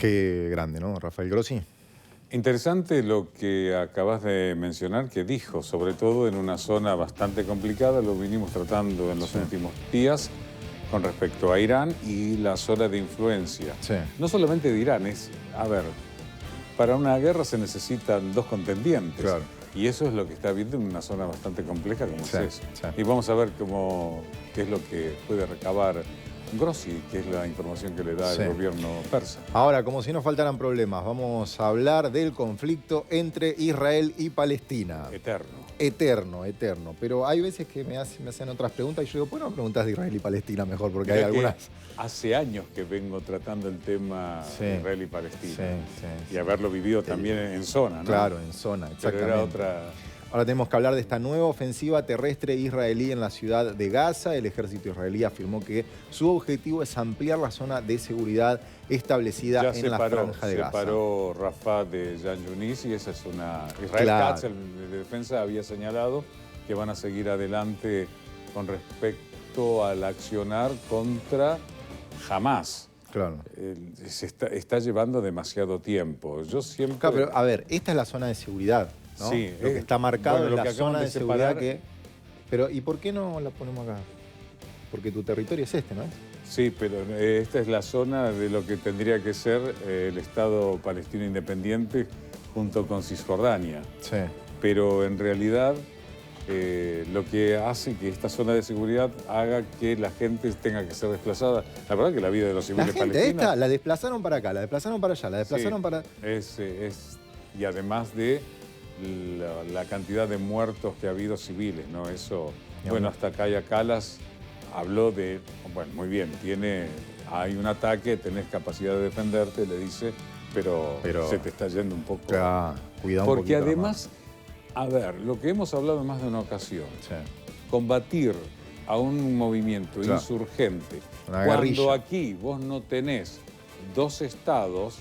Qué grande, ¿no? Rafael Grossi. Interesante lo que acabas de mencionar, que dijo, sobre todo en una zona bastante complicada, lo vinimos tratando en los últimos días con respecto a Irán y la zona de influencia. Sí. No solamente de Irán, a ver, para una guerra se necesitan dos contendientes. Claro. Y eso es lo que está habiendo en una zona bastante compleja como es eso. Sí. Y vamos a ver qué es lo que puede recabar Grossi, que es la información que le da el gobierno persa. Ahora, como si no faltaran problemas, vamos a hablar del conflicto entre Israel y Palestina. Eterno. Eterno. Pero hay veces que me hacen otras preguntas y yo digo, ¿por qué no me preguntas de Israel y Palestina mejor? Porque hay algunas... Hace años que vengo tratando el tema de Israel y Palestina. Sí. Y haberlo vivido también en zona, ¿no? Claro, en zona, exactamente. Pero era otra... Ahora tenemos que hablar de esta nueva ofensiva terrestre israelí en la ciudad de Gaza. El ejército israelí afirmó que su objetivo es ampliar la zona de seguridad establecida en la franja de Gaza. Ya separó Rafah de Jan Yunis y esa es una... Israel Katz, el de defensa, había señalado que van a seguir adelante con respecto al accionar contra Hamas. Claro. Se está llevando demasiado tiempo. Yo siempre... Claro, pero a ver, esta es la zona de seguridad, ¿no? Sí, lo que está marcado en la zona de seguridad que... Pero, ¿y por qué no la ponemos acá? Porque tu territorio es este, ¿no? Sí, pero esta es la zona de lo que tendría que ser el Estado palestino independiente junto con Cisjordania. Sí. Pero en realidad lo que hace que esta zona de seguridad haga que la gente tenga que ser desplazada. La verdad que la vida de los civiles palestinos... Esta la desplazaron para acá, la desplazaron para allá, la desplazaron para... Y además de la cantidad de muertos que ha habido civiles, ¿no? Eso, bueno, hasta Kaya Kallas habló de, bueno, muy bien, hay un ataque, tenés capacidad de defenderte, le dice, pero se te está yendo un poco. Cuidado un poquito. Porque además, a ver, lo que hemos hablado en más de una ocasión, combatir a un movimiento insurgente, cuando aquí vos no tenés dos estados.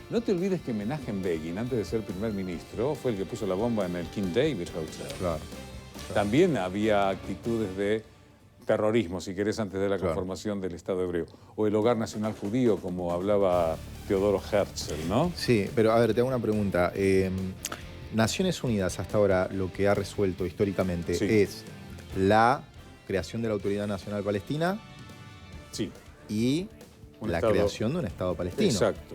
No te olvides que Menachem Begin, antes de ser primer ministro, fue el que puso la bomba en el King David Hotel. Claro. También había actitudes de terrorismo, si querés, antes de la conformación del Estado hebreo. O el Hogar Nacional Judío, como hablaba Teodoro Herzl, ¿no? Sí, pero a ver, te hago una pregunta. Naciones Unidas hasta ahora lo que ha resuelto históricamente es la creación de la Autoridad Nacional Palestina y la creación de un Estado palestino. Exacto.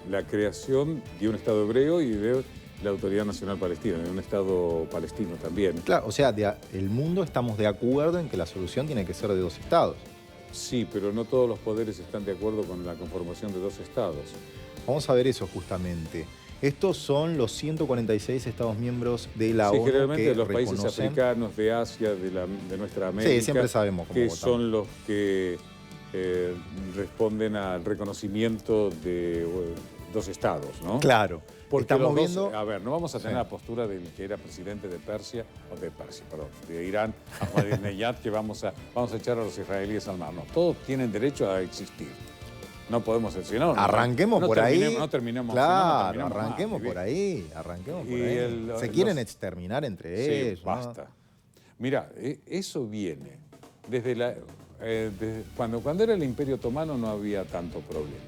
La creación de un Estado hebreo y de la Autoridad Nacional Palestina, de un Estado palestino también. Claro, o sea, el mundo estamos de acuerdo en que la solución tiene que ser de dos estados. Sí, pero no todos los poderes están de acuerdo con la conformación de dos estados. Vamos a ver eso justamente. Estos son los 146 Estados miembros de la ONU generalmente que los países reconocen... africanos, de Asia, de nuestra América. Sí, siempre sabemos cómo votamos. Son los que responden al reconocimiento de dos estados, ¿no? Claro. Porque estamos viendo... A ver, no vamos a tener la postura del que era presidente de de Irán, Ahmadinejad, que vamos a echar a los israelíes al mar. No, todos tienen derecho a existir. No podemos decir, no. Arranquemos por ahí. No terminemos. Claro, arranquemos por ahí. Se quieren exterminar entre ellos. Basta. ¿No? Mira, eso viene desde cuando era el Imperio Otomano no había tanto problema.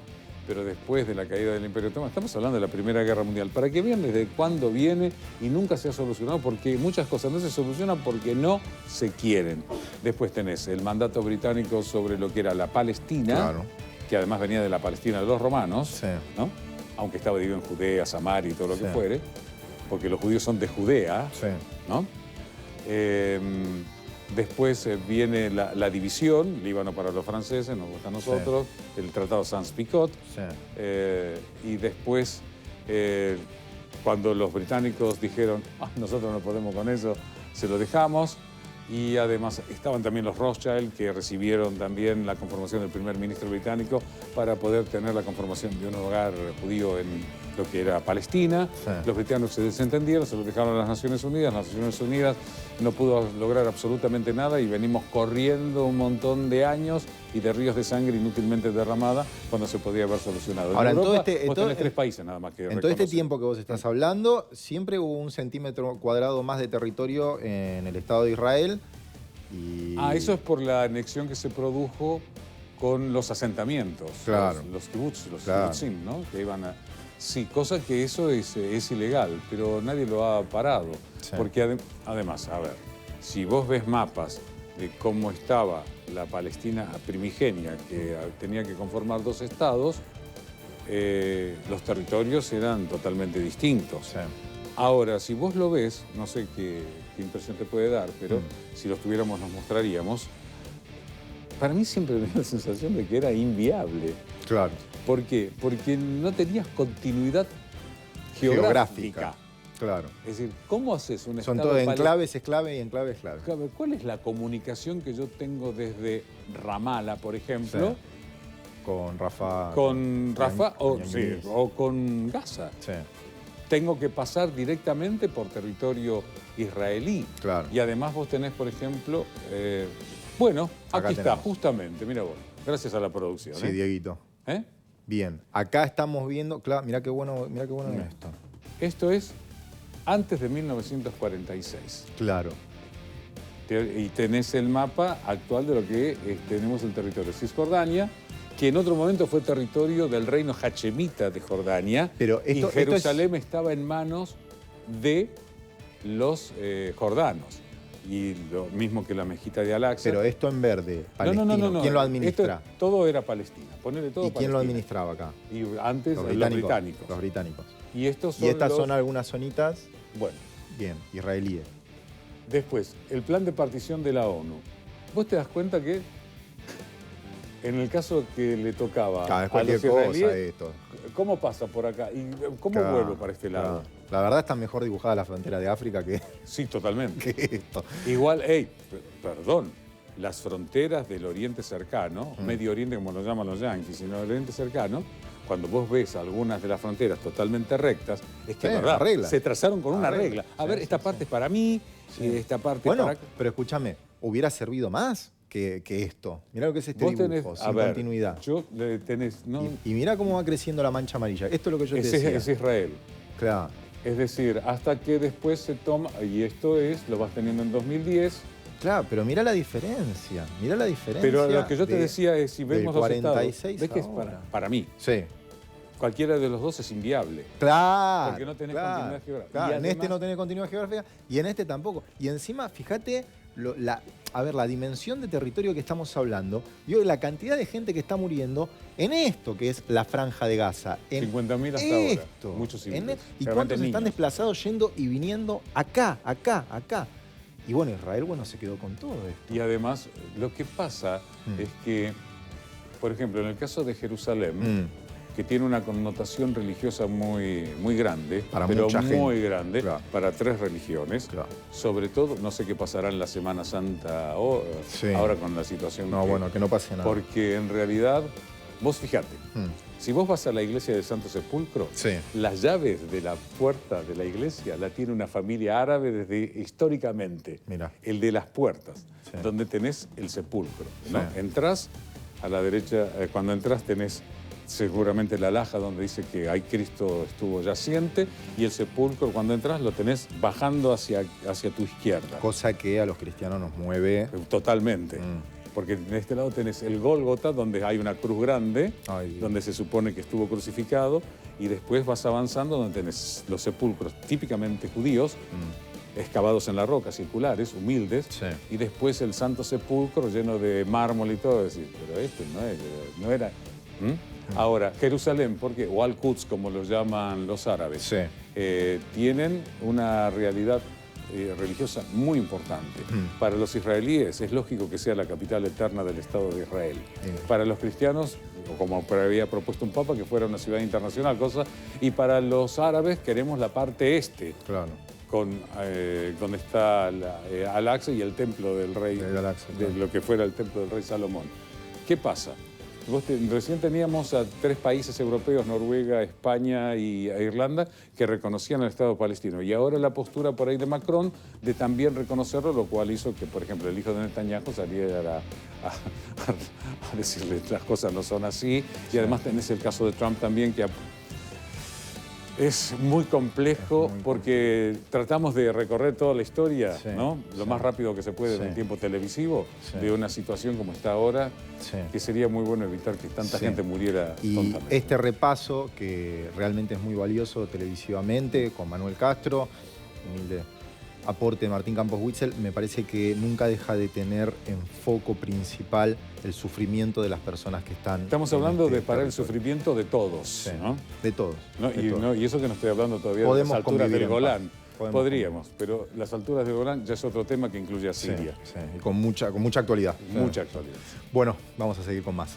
Pero después de la caída del Imperio Otomano, estamos hablando de la Primera Guerra Mundial, para que vean desde cuándo viene y nunca se ha solucionado, porque muchas cosas no se solucionan porque no se quieren. Después tenés el mandato británico sobre lo que era la Palestina, que además venía de la Palestina de los romanos, ¿no? Aunque estaba dividido en Judea, Samaria y todo lo que fuere, porque los judíos son de Judea, ¿no? Después viene la división, Líbano para los franceses, nos gusta a nosotros, el Tratado Sykes-Picot, y después, cuando los británicos dijeron, nosotros no podemos con eso, se lo dejamos, y además estaban también los Rothschild, que recibieron también la conformación del primer ministro británico para poder tener la conformación de un hogar judío en lo que era Palestina. Los británicos se desentendieron, se lo dejaron a las Naciones Unidas. Las Naciones Unidas no pudo lograr absolutamente nada y venimos corriendo un montón de años y de ríos de sangre inútilmente derramada cuando se podía haber solucionado. Ahora, en Europa, vos tenés 3 países nada más que en todo este tiempo que vos estás hablando, siempre hubo 1 centímetro cuadrado más de territorio en el Estado de Israel. Eso es por la anexión que se produjo con los asentamientos, claro. los kibbutz, los claro. kibbutzim, ¿no? Que iban a... Sí, cosa que eso es ilegal, pero nadie lo ha parado. Sí. Porque además, a ver, si vos ves mapas de cómo estaba la Palestina primigenia, que tenía que conformar 2 estados, los territorios eran totalmente distintos. Sí. Ahora, si vos lo ves, no sé qué impresión te puede dar, pero si los tuviéramos nos mostraríamos. Para mí siempre me dio la sensación de que era inviable. Claro. ¿Por qué? Porque no tenías continuidad geográfica. Claro. Es decir, ¿cómo haces un estado? Son todos enclaves, es clave y enclave es clave. ¿Cuál es la comunicación que yo tengo desde Ramallah, por ejemplo? Sí. Con Rafah. Con Rafah o con Gaza. Sí. Tengo que pasar directamente por territorio israelí. Claro. Y además vos tenés, por ejemplo... bueno, aquí está, justamente, mira vos. Gracias a la producción. Sí, Dieguito. Bien, acá estamos viendo, claro, mirá qué bueno es esto. Esto es antes de 1946. Claro. Y tenés el mapa actual de lo que tenemos el territorio de Cisjordania, que en otro momento fue territorio del reino hachemita de Jordania. Pero y Jerusalén estaba en manos de los jordanos. Y lo mismo que la mezquita de Al-Aqsa. Pero esto en verde, palestino. No. ¿Quién lo administra? Todo era Palestina. Ponele todo. ¿Y quién lo administraba acá? Y antes los británicos. Los británicos. Y estas son algunas zonitas. Bueno. Bien, israelíes. Después, el plan de partición de la ONU. Vos te das cuenta que en el caso que le tocaba a los israelíes, ¿cómo pasa por acá? ¿Y cómo vuelvo para este lado? La verdad está mejor dibujada la frontera de África que... Sí, totalmente. Que esto. Igual, perdón, las fronteras del Oriente Cercano, Medio Oriente como lo llaman los yanquis, sino el Oriente Cercano, cuando vos ves algunas de las fronteras totalmente rectas, es que verdad, se trazaron con una regla. A ver, esta parte es para mí, esta parte bueno, para... pero escúchame, hubiera servido más que esto. Mirá lo que es este dibujo, sin continuidad. Y mirá cómo va creciendo la mancha amarilla. Esto es lo que yo te decía. Es Israel. Claro. Es decir, hasta que después se toma, y esto lo vas teniendo en 2010. Claro, pero mirá la diferencia, Pero lo que yo te decía es, si vemos los 46 ves que es para mí. Sí. Cualquiera de los dos es inviable. Claro. Porque no tenés continuidad geográfica. Claro, además, en este no tenés continuidad geográfica y en este tampoco. Y encima, fíjate, la dimensión de territorio que estamos hablando, y la cantidad de gente que está muriendo en esto que es la Franja de Gaza. 50.000 hasta ahora. Muchos civiles. ¿Y cuántos están desplazados yendo y viniendo acá? Y bueno, Israel, se quedó con todo esto. Y además, lo que pasa es que, por ejemplo, en el caso de Jerusalén, que tiene una connotación religiosa muy grande, muy grande, para 3 religiones. Claro. Sobre todo, no sé qué pasará en la Semana Santa ahora con la situación. Que no pase nada. Porque en realidad, vos fíjate, si vos vas a la iglesia del Santo Sepulcro, las llaves de la puerta de la iglesia la tiene una familia árabe desde históricamente. Mirá. El de las puertas, donde tenés el sepulcro, ¿no? Entrás a la derecha, cuando entras tenés seguramente la laja donde dice que ahí Cristo estuvo yaciente, y el sepulcro cuando entras lo tenés bajando hacia tu izquierda. Cosa que a los cristianos nos mueve. Totalmente. Porque en este lado tenés el Gólgota, donde hay una cruz grande, donde se supone que estuvo crucificado, y después vas avanzando donde tenés los sepulcros típicamente judíos, excavados en la roca, circulares, humildes, y después el Santo Sepulcro lleno de mármol y todo. Es decir, pero esto no era... Ahora, Jerusalén, o Al-Quds, como lo llaman los árabes, tienen una realidad religiosa muy importante. Para los israelíes es lógico que sea la capital eterna del Estado de Israel. Para los cristianos, como había propuesto un papa, que fuera una ciudad internacional, y para los árabes queremos la parte este. Claro. Donde está Al-Aqsa y el templo del rey, de lo que fuera el templo del rey Salomón. ¿Qué pasa? Recién teníamos a 3 países europeos, Noruega, España e Irlanda, que reconocían el Estado palestino. Y ahora la postura por ahí de Macron de también reconocerlo, lo cual hizo que, por ejemplo, el hijo de Netanyahu saliera a decirle las cosas no son así. Y además tenés el caso de Trump también, que Es muy complejo porque tratamos de recorrer toda la historia, ¿no? Lo más rápido que se puede en el tiempo televisivo de una situación como está ahora, que sería muy bueno evitar que tanta gente muriera tontamente. Y este repaso, que realmente es muy valioso televisivamente, con Manuel Castro, humilde aporte de Martín Campos Huitzel, me parece que nunca deja de tener en foco principal el sufrimiento de las personas que están... Estamos hablando de parar el sufrimiento de todos, ¿no? De todos. Y eso que no estoy hablando todavía de las alturas del Golán. Podríamos, pero las alturas del Golán ya es otro tema que incluye a Siria. Y con mucha actualidad. Mucha actualidad. Bueno, vamos a seguir con más.